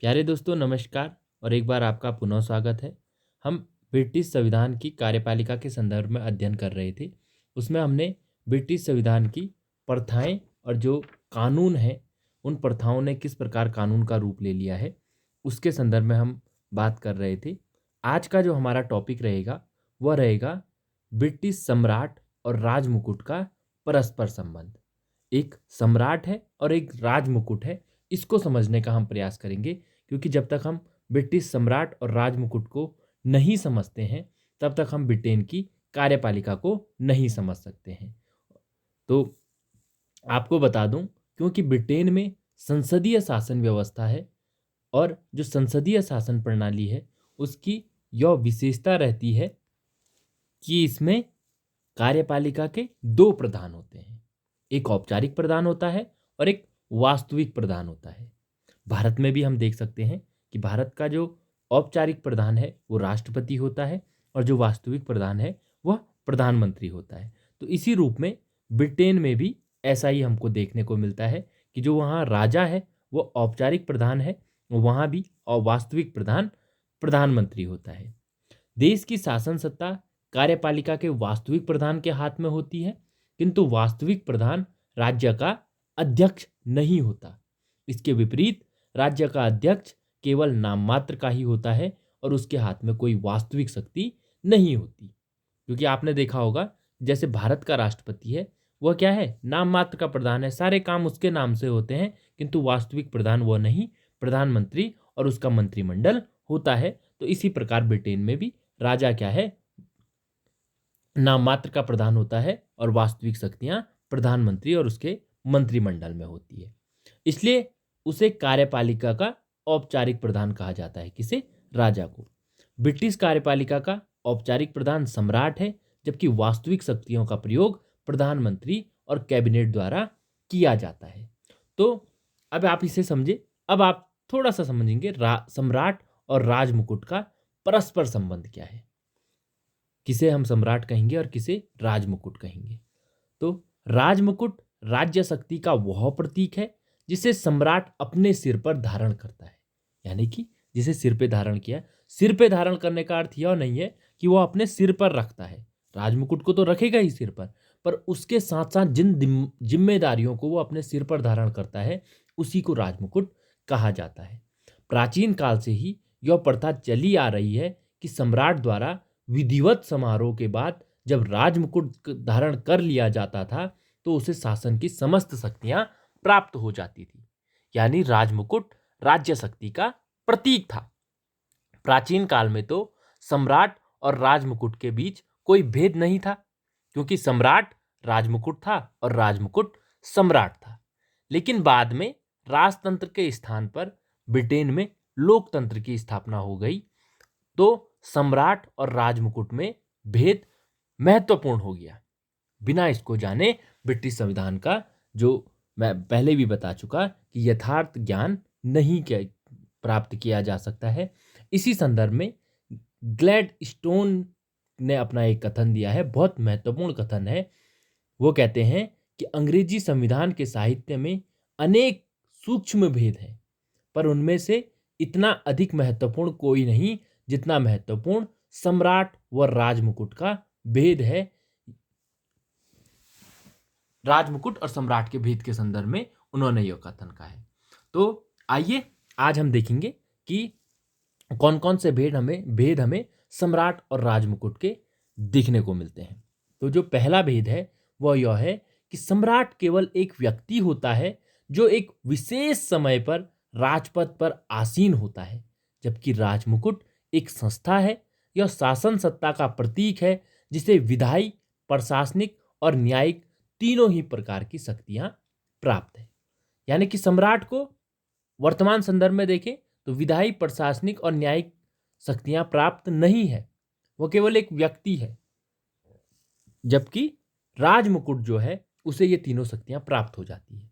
प्यारे दोस्तों नमस्कार और एक बार आपका पुनः स्वागत है। हम ब्रिटिश संविधान की कार्यपालिका के संदर्भ में अध्ययन कर रहे थे। उसमें हमने ब्रिटिश संविधान की प्रथाएं और जो कानून हैं उन प्रथाओं ने किस प्रकार कानून का रूप ले लिया है उसके संदर्भ में हम बात कर रहे थे। आज का जो हमारा टॉपिक रहेगा वह रहेगा ब्रिटिश सम्राट और राजमुकुट का परस्पर संबंध। एक सम्राट है और एक राजमुकुट है, इसको समझने का हम प्रयास करेंगे क्योंकि जब तक हम ब्रिटिश सम्राट और राजमुकुट को नहीं समझते हैं तब तक हम ब्रिटेन की कार्यपालिका को नहीं समझ सकते हैं। तो आपको बता दूं, क्योंकि ब्रिटेन में संसदीय शासन व्यवस्था है और जो संसदीय शासन प्रणाली है उसकी यह विशेषता रहती है कि इसमें कार्यपालिका के दो प्रधान होते हैं। एक औपचारिक प्रधान होता है और एक वास्तविक प्रधान होता है। भारत में भी हम देख सकते हैं कि भारत का जो औपचारिक प्रधान है वो राष्ट्रपति होता है और जो वास्तविक प्रधान है वह प्रधानमंत्री होता है। तो इसी रूप में ब्रिटेन में भी ऐसा ही हमको देखने को मिलता है कि जो वहाँ राजा है वो औपचारिक प्रधान है, वहाँ भी और वास्तविक प्रधान प्रधानमंत्री होता है। देश की शासन सत्ता कार्यपालिका के वास्तविक प्रधान के हाथ में होती है, किंतु वास्तविक प्रधान राज्य का अध्यक्ष नहीं होता। इसके विपरीत राज्य का अध्यक्ष केवल नाम मात्र का ही होता है और उसके हाथ में कोई वास्तविक शक्ति नहीं होती। क्योंकि आपने देखा होगा जैसे भारत का राष्ट्रपति है वह क्या है, नाम मात्र का प्रधान है, सारे काम उसके नाम से होते हैं, किंतु वास्तविक प्रधान वह नहीं, प्रधानमंत्री और उसका मंत्रिमंडल होता है। तो इसी प्रकार ब्रिटेन में भी राजा क्या है, नाम मात्र का प्रधान होता है और वास्तविक शक्तियां प्रधानमंत्री और उसके मंत्रिमंडल में होती है। इसलिए उसे कार्यपालिका का औपचारिक प्रधान कहा जाता है, किसे, राजा को। ब्रिटिश कार्यपालिका का औपचारिक प्रधान सम्राट है, जबकि वास्तविक शक्तियों का प्रयोग प्रधानमंत्री और कैबिनेट द्वारा किया जाता है। तो अब आप इसे समझे। अब आप थोड़ा सा समझेंगे सम्राट और राजमुकुट का परस्पर संबंध क्या है, किसे हम सम्राट कहेंगे और किसे राजमुकुट कहेंगे। तो राजमुकुट राज्य शक्ति का वह प्रतीक है जिसे सम्राट अपने सिर पर धारण करता है। यानी कि जिसे सिर पे धारण किया, सिर पे धारण करने का अर्थ यह नहीं है कि वह अपने सिर पर रखता है, राजमुकुट को तो रखेगा ही सिर पर उसके साथ साथ जिन जिम्मेदारियों को वो अपने सिर पर धारण करता है उसी को राजमुकुट कहा जाता है। प्राचीन काल से ही यह प्रथा चली आ रही है कि सम्राट द्वारा विधिवत समारोह के बाद जब राजमुकुट धारण कर लिया जाता था तो उसे शासन की समस्त शक्तियां प्राप्त हो जाती थी। यानी राजमुकुट राज्य शक्ति का प्रतीक था। प्राचीन काल में तो सम्राट और राजमुकुट के बीच कोई भेद नहीं था, क्योंकि सम्राट राजमुकुट था और राजमुकुट सम्राट था। लेकिन बाद में राजतंत्र के स्थान पर ब्रिटेन में लोकतंत्र की स्थापना हो गई, तो सम्राट और राजमुकुट में भेद महत्वपूर्ण हो गया। बिना इसको जाने ब्रिटिश संविधान का, जो मैं पहले भी बता चुका, कि यथार्थ ज्ञान नहीं प्राप्त किया जा सकता है। इसी संदर्भ में ग्लैडस्टोन ने अपना एक कथन दिया है, बहुत महत्वपूर्ण कथन है। वो कहते हैं कि अंग्रेजी संविधान के साहित्य में अनेक सूक्ष्म भेद हैं, पर उनमें से इतना अधिक महत्वपूर्ण कोई नहीं जितना महत्वपूर्ण सम्राट व राजमुकुट का भेद है। राजमुकुट और सम्राट के भेद के संदर्भ में उन्होंने यह कथन कहा है। तो आइए आज हम देखेंगे कि कौन कौन से भेद हमें सम्राट और राजमुकुट के दिखने को मिलते हैं। तो जो पहला भेद है वह यह है कि सम्राट केवल एक व्यक्ति होता है जो एक विशेष समय पर राजपद पर आसीन होता है, जबकि राजमुकुट एक संस्था है। यह शासन सत्ता का प्रतीक है जिसे विधायी, प्रशासनिक और न्यायिक तीनों ही प्रकार की शक्तियां प्राप्त है। यानी कि सम्राट को वर्तमान संदर्भ में देखें तो विधायी, प्रशासनिक और न्यायिक शक्तियां प्राप्त नहीं है, वो केवल एक व्यक्ति है। जबकि राजमुकुट जो है उसे ये तीनों शक्तियां प्राप्त हो जाती है।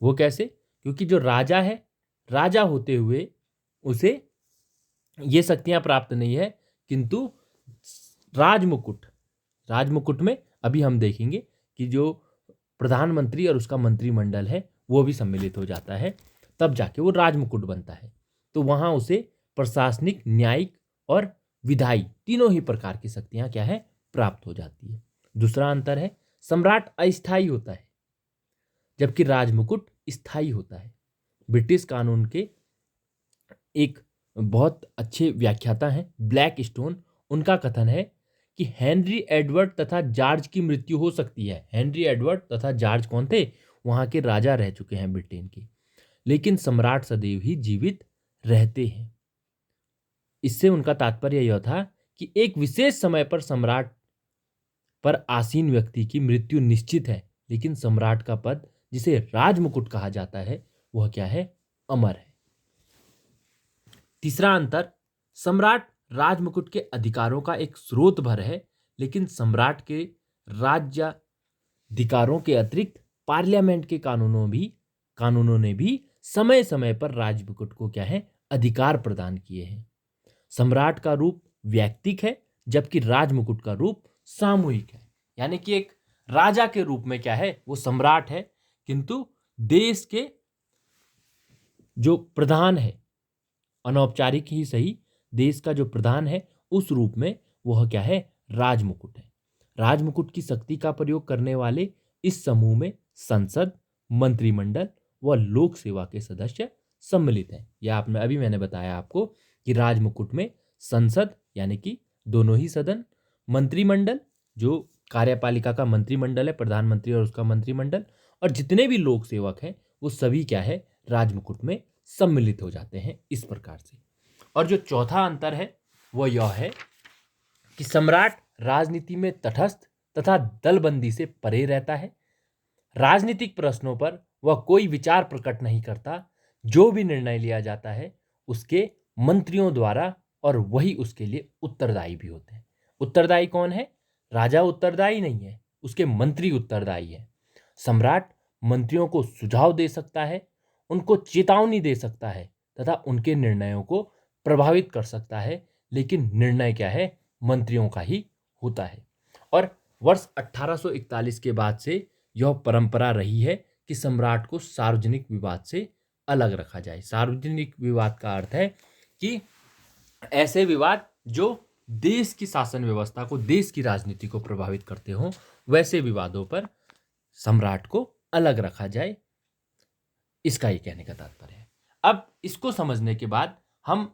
वो कैसे? क्योंकि जो राजा है, राजा होते हुए उसे ये शक्तियां प्राप्त नहीं है, किंतु राजमुकुट में अभी हम देखेंगे कि जो प्रधानमंत्री और उसका मंत्रिमंडल है वो भी सम्मिलित हो जाता है, तब जाके वो राजमुकुट बनता है। तो वहां उसे प्रशासनिक, न्यायिक और विधायी तीनों ही प्रकार की शक्तियां क्या है, प्राप्त हो जाती है। दूसरा अंतर है, सम्राट अस्थायी होता है जबकि राजमुकुट स्थायी होता है। ब्रिटिश कानून के एक बहुत अच्छे व्याख्याता हैं ब्लैक स्टोन, उनका कथन है कि हेनरी एडवर्ड तथा जॉर्ज की मृत्यु हो सकती है। हेनरी एडवर्ड तथा जॉर्ज कौन थे, वहां के राजा रह चुके हैं ब्रिटेन के, लेकिन सम्राट सदैव ही जीवित रहते हैं। इससे उनका तात्पर्य यह था कि एक विशेष समय पर सम्राट पर आसीन व्यक्ति की मृत्यु निश्चित है, लेकिन सम्राट का पद जिसे राजमुकुट कहा जाता है वह क्या है, अमर है। तीसरा अंतर, सम्राट राजमुकुट के अधिकारों का एक स्रोत भर है, लेकिन सम्राट के राज्याधिकारों के अतिरिक्त पार्लियामेंट के कानूनों ने भी समय समय पर राजमुकुट को क्या है, अधिकार प्रदान किए हैं। सम्राट का रूप व्यक्तिक है जबकि राजमुकुट का रूप सामूहिक है। यानी कि एक राजा के रूप में क्या है, वो सम्राट है, किंतु देश के जो प्रधान है, अनौपचारिक ही सही, देश का जो प्रधान है उस रूप में वह क्या है, राजमुकुट है। राजमुकुट की शक्ति का प्रयोग करने वाले इस समूह में संसद, मंत्रिमंडल व लोक सेवा के सदस्य सम्मिलित हैं। यह मैंने बताया आपको कि राजमुकुट में संसद यानी कि दोनों ही सदन, मंत्रिमंडल जो कार्यपालिका का मंत्रिमंडल है, प्रधानमंत्री और उसका मंत्रिमंडल, और जितने भी लोक सेवक हैं वो सभी क्या है, राजमुकुट में सम्मिलित हो जाते हैं इस प्रकार से। और जो चौथा अंतर है वह यह है कि सम्राट राजनीति में तटस्थ तथा दलबंदी से परे रहता है। राजनीतिक प्रश्नों पर वह कोई विचार प्रकट नहीं करता। जो भी निर्णय लिया जाता है उसके मंत्रियों द्वारा, और वही उसके लिए उत्तरदायी भी होते हैं। उत्तरदायी कौन है, राजा उत्तरदायी नहीं है, उसके मंत्री उत्तरदायी है। सम्राट मंत्रियों को सुझाव दे सकता है, उनको चेतावनी दे सकता है तथा उनके निर्णयों को प्रभावित कर सकता है, लेकिन निर्णय क्या है, मंत्रियों का ही होता है। और वर्ष 1841 के बाद से यह परंपरा रही है कि सम्राट को सार्वजनिक विवाद से अलग रखा जाए। सार्वजनिक विवाद का अर्थ है कि ऐसे विवाद जो देश की शासन व्यवस्था को, देश की राजनीति को प्रभावित करते हो, वैसे विवादों पर सम्राट को अलग रखा जाए, इसका ये कहने का तात्पर्य है। अब इसको समझने के बाद हम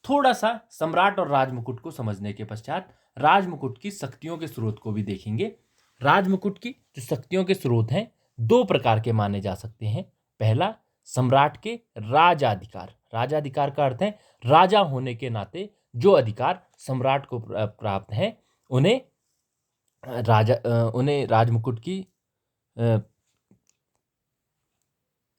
थोड़ा सा सम्राट और राजमुकुट को समझने के पश्चात राजमुकुट की शक्तियों के स्रोत को भी देखेंगे। राजमुकुट की जो शक्तियों के स्रोत हैं दो प्रकार के माने जा सकते हैं। पहला, सम्राट के राजाधिकार। राजाधिकार का अर्थ है राजा होने के नाते जो अधिकार सम्राट को प्राप्त हैं उन्हें राजमुकुट की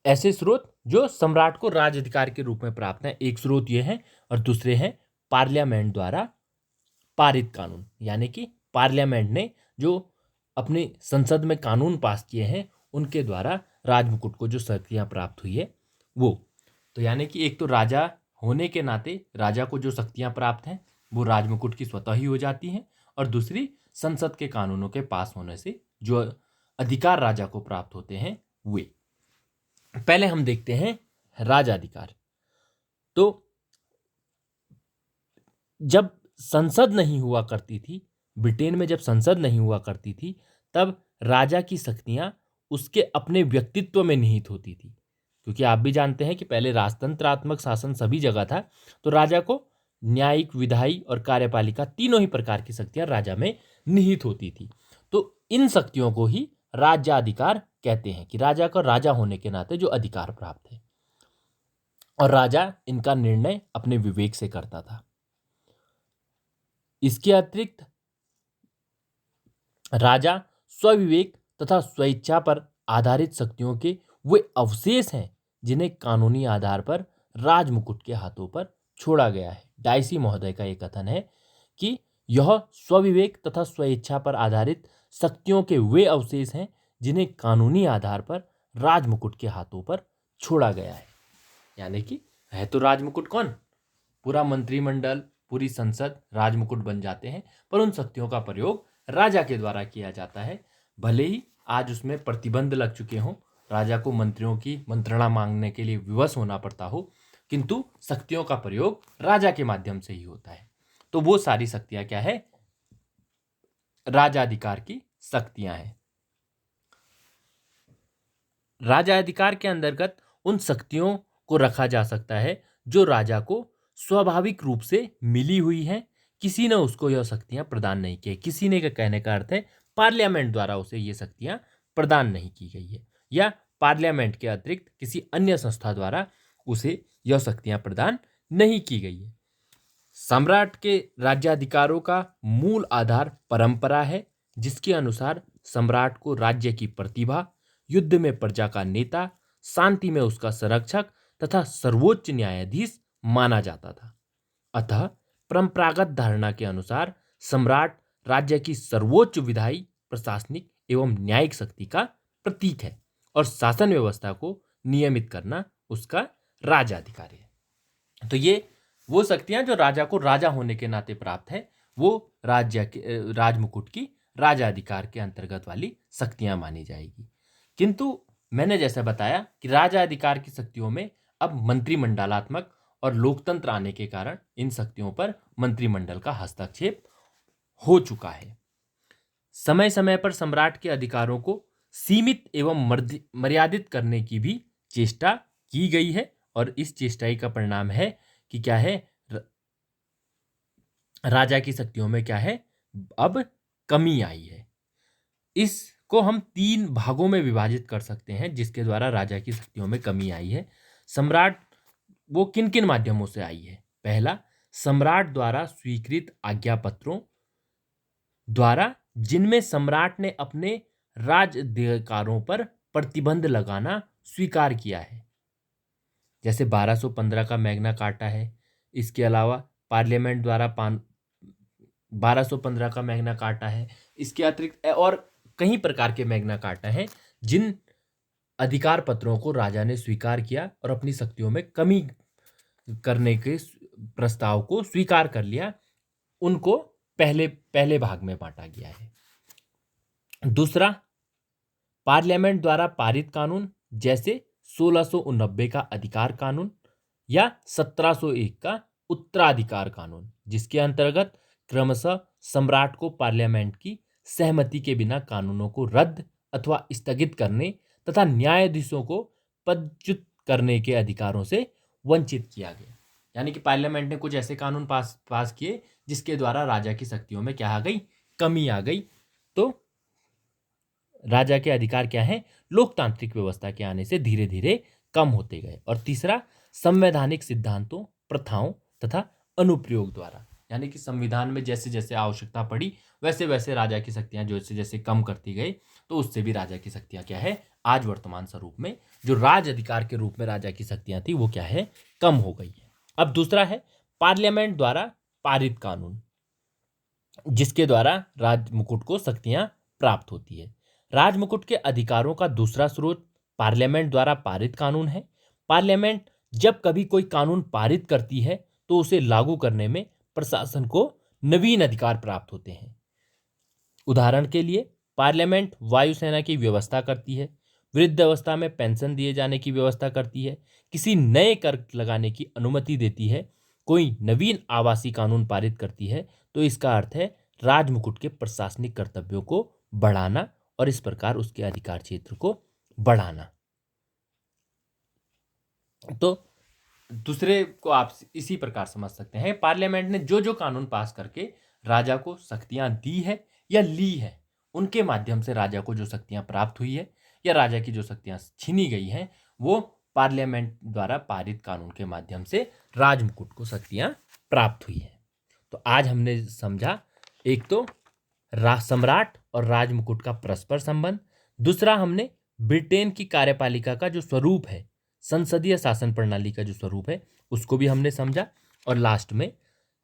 ऐसे स्रोत जो सम्राट को राजाधिकार के रूप में प्राप्त हैं। एक स्रोत ये है, और दूसरे हैं पार्लियामेंट द्वारा पारित कानून। यानी कि पार्लियामेंट ने जो अपने संसद में कानून पास किए हैं उनके द्वारा राजमुकुट को जो शक्तियां प्राप्त हुई है वो। तो यानी कि एक तो राजा होने के नाते राजा को जो शक्तियां प्राप्त हैं वो राजमुकुट की स्वतः ही हो जाती हैं, और दूसरी संसद के कानूनों के पास होने से जो अधिकार राजा को प्राप्त होते हैं वे। पहले हम देखते हैं राजाधिकार। तो जब संसद नहीं हुआ करती थी, ब्रिटेन में जब संसद नहीं हुआ करती थी, तब राजा की शक्तियां उसके अपने व्यक्तित्व में निहित होती थी। क्योंकि आप भी जानते हैं कि पहले राजतंत्रात्मक शासन सभी जगह था, तो राजा को न्यायिक, विधायी और कार्यपालिका तीनों ही प्रकार की शक्तियां राजा में निहित होती थी। तो इन शक्तियों को ही राज्याधिकार कहते हैं कि राजा का राजा होने के नाते जो अधिकार प्राप्त है, और राजा इनका निर्णय अपने विवेक से करता था। इसके अतिरिक्त राजा स्वविवेक तथा स्वेच्छा पर आधारित शक्तियों के वे अवशेष हैं जिन्हें कानूनी आधार पर राजमुकुट के हाथों पर छोड़ा गया है। डाइसी महोदय का यह कथन है कि यह स्वविवेक तथा स्वेच्छा पर आधारित शक्तियों के वे अवशेष हैं जिन्हें कानूनी आधार पर राजमुकुट के हाथों पर छोड़ा गया है। यानी कि है तो राजमुकुट कौन, पूरा मंत्रिमंडल, पूरी संसद राजमुकुट बन जाते हैं, पर उन शक्तियों का प्रयोग राजा के द्वारा किया जाता है। भले ही आज उसमें प्रतिबंध लग चुके हों, राजा को मंत्रियों की मंत्रणा मांगने के लिए विवश होना पड़ता हो, किंतु शक्तियों का प्रयोग राजा के माध्यम से ही होता है। तो वो सारी शक्तियां क्या है, राजाधिकार की शक्तियां हैं। राजाधिकार के अंतर्गत उन शक्तियों को रखा जा सकता है जो राजा को स्वाभाविक रूप से मिली हुई है, किसी ने उसको यह शक्तियां प्रदान नहीं की। किसी ने का कहने का अर्थ है पार्लियामेंट द्वारा उसे ये शक्तियां प्रदान नहीं की गई है, या पार्लियामेंट के अतिरिक्त किसी अन्य संस्था द्वारा उसे यह शक्तियां प्रदान नहीं की गई है। सम्राट के राज्याधिकारों का मूल आधार परंपरा है, जिसके अनुसार सम्राट को राज्य की प्रतिभा, युद्ध में प्रजा का नेता, शांति में उसका संरक्षक तथा सर्वोच्च न्यायाधीश माना जाता था। अतः परंपरागत धारणा के अनुसार सम्राट राज्य की सर्वोच्च विधायी, प्रशासनिक एवं न्यायिक शक्ति का प्रतीक है और शासन व्यवस्था को नियमित करना उसका राजाधिकार है। तो ये वो शक्तियां जो राजा को राजा होने के नाते प्राप्त है, वो राज्य के राजमुकुट की राजाधिकार के अंतर्गत वाली शक्तियां मानी जाएगी। किंतु मैंने जैसे बताया कि राजाधिकार की शक्तियों में अब मंत्रिमंडलात्मक और लोकतंत्र आने के कारण इन शक्तियों पर मंत्रिमंडल का हस्तक्षेप हो चुका है। समय समय पर सम्राट के अधिकारों को सीमित एवं मर्यादित करने की भी चेष्टा की गई है, और इस चेष्टा का परिणाम है कि क्या है, राजा की शक्तियों में क्या है, अब कमी आई है। इसको हम 3 भागों में विभाजित कर सकते हैं जिसके द्वारा राजा की शक्तियों में कमी आई है। सम्राट वो किन किन माध्यमों से आई है। पहला, सम्राट द्वारा स्वीकृत आज्ञा पत्रों द्वारा, जिनमें सम्राट ने अपने राजाधिकारों पर प्रतिबंध लगाना स्वीकार किया है, जैसे 1215 का मैग्ना कार्टा है। इसके अलावा पार्लियामेंट द्वारा 1215 का मैग्ना कार्टा है। इसके अतिरिक्त और कई प्रकार के मैग्ना कार्टा हैं जिन अधिकार पत्रों को राजा ने स्वीकार किया और अपनी शक्तियों में कमी करने के प्रस्ताव को स्वीकार कर लिया। उनको पहले भाग में बांटा गया है। दूसरा, पार्लियामेंट द्वारा पारित कानून, जैसे 1689 का अधिकार कानून या 1701 का उत्तराधिकार कानून, जिसके अंतर्गत क्रमशः सम्राट को पार्लियामेंट की सहमति के बिना कानूनों को रद्द अथवा स्थगित करने तथा न्यायाधीशों को पदच्युत करने के अधिकारों से वंचित किया गया। यानी कि पार्लियामेंट ने कुछ ऐसे कानून पास किए जिसके द्वारा राजा की शक्तियों में क्या आ गई, कमी आ गई। तो राजा के अधिकार क्या है, लोकतांत्रिक व्यवस्था के आने से धीरे धीरे कम होते गए। और तीसरा, संवैधानिक सिद्धांतों, प्रथाओं तथा अनुप्रयोग द्वारा, यानी कि संविधान में जैसे जैसे आवश्यकता पड़ी वैसे वैसे राजा की शक्तियां जैसे जैसे कम करती गई, तो उससे भी राजा की शक्तियां क्या है, आज वर्तमान स्वरूप में जो राज अधिकार के रूप में राजा की शक्तियां थी वो क्या है, कम हो गई है। अब दूसरा है पार्लियामेंट द्वारा पारित कानून, जिसके द्वारा राजमुकुट को शक्तियां प्राप्त होती है। राजमुकुट के अधिकारों का दूसरा स्रोत पार्लियामेंट द्वारा पारित कानून है। पार्लियामेंट जब कभी कोई कानून पारित करती है तो उसे लागू करने में प्रशासन को नवीन अधिकार प्राप्त होते हैं। उदाहरण के लिए, पार्लियामेंट वायुसेना की व्यवस्था करती है, वृद्धावस्था में पेंशन दिए जाने की व्यवस्था करती है, किसी नए कर लगाने की अनुमति देती है, कोई नवीन आवासीय कानून पारित करती है। तो इसका अर्थ है राजमुकुट के प्रशासनिक कर्तव्यों को बढ़ाना और इस प्रकार उसके अधिकार क्षेत्र को बढ़ाना। तो दूसरे को आप इसी प्रकार समझ सकते हैं, पार्लियामेंट ने जो जो कानून पास करके राजा को शक्तियां दी है या ली है, उनके माध्यम से राजा को जो शक्तियां प्राप्त हुई है या राजा की जो शक्तियां छीनी गई हैं, वो पार्लियामेंट द्वारा पारित कानून के माध्यम से राजमुकुट को शक्तियां प्राप्त हुई है। तो आज हमने समझा, एक तो सम्राट और राजमुकुट का परस्पर संबंध, दूसरा हमने ब्रिटेन की कार्यपालिका का जो स्वरूप है, संसदीय शासन प्रणाली का जो स्वरूप है, उसको भी हमने समझा, और लास्ट में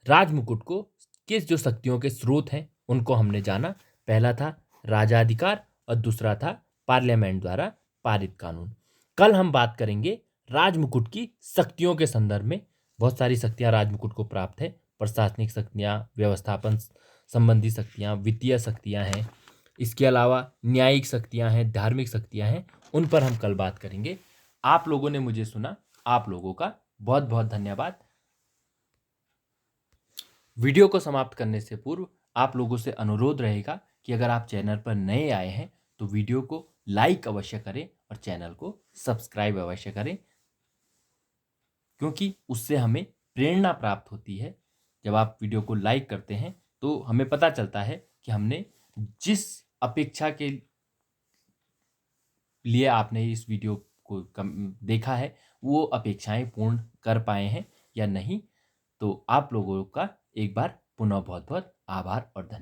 राजमुकुट को किस जो शक्तियों के स्रोत हैं उनको हमने जाना। पहला था राजाधिकार और दूसरा था पार्लियामेंट द्वारा पारित कानून। कल हम बात करेंगे राजमुकुट की शक्तियों के संदर्भ में। बहुत सारी शक्तियां राजमुकुट को प्राप्त है, प्रशासनिक शक्तियां, व्यवस्थापन संबंधी शक्तियां, वित्तीय शक्तियां हैं, इसके अलावा न्यायिक शक्तियां हैं, धार्मिक शक्तियां हैं, उन पर हम कल बात करेंगे। आप लोगों ने मुझे सुना, आप लोगों का बहुत बहुत धन्यवाद। वीडियो को समाप्त करने से पूर्व आप लोगों से अनुरोध रहेगा कि अगर आप चैनल पर नए आए हैं तो वीडियो को लाइक अवश्य करें और चैनल को सब्सक्राइब अवश्य करें, क्योंकि उससे हमें प्रेरणा प्राप्त होती है। जब आप वीडियो को लाइक करते हैं तो हमें पता चलता है कि हमने जिस अपेक्षा के लिए आपने इस वीडियो को देखा है वो अपेक्षाएं पूर्ण कर पाए हैं या नहीं। तो आप लोगों का एक बार पुनः बहुत बहुत आभार और धन्यवाद।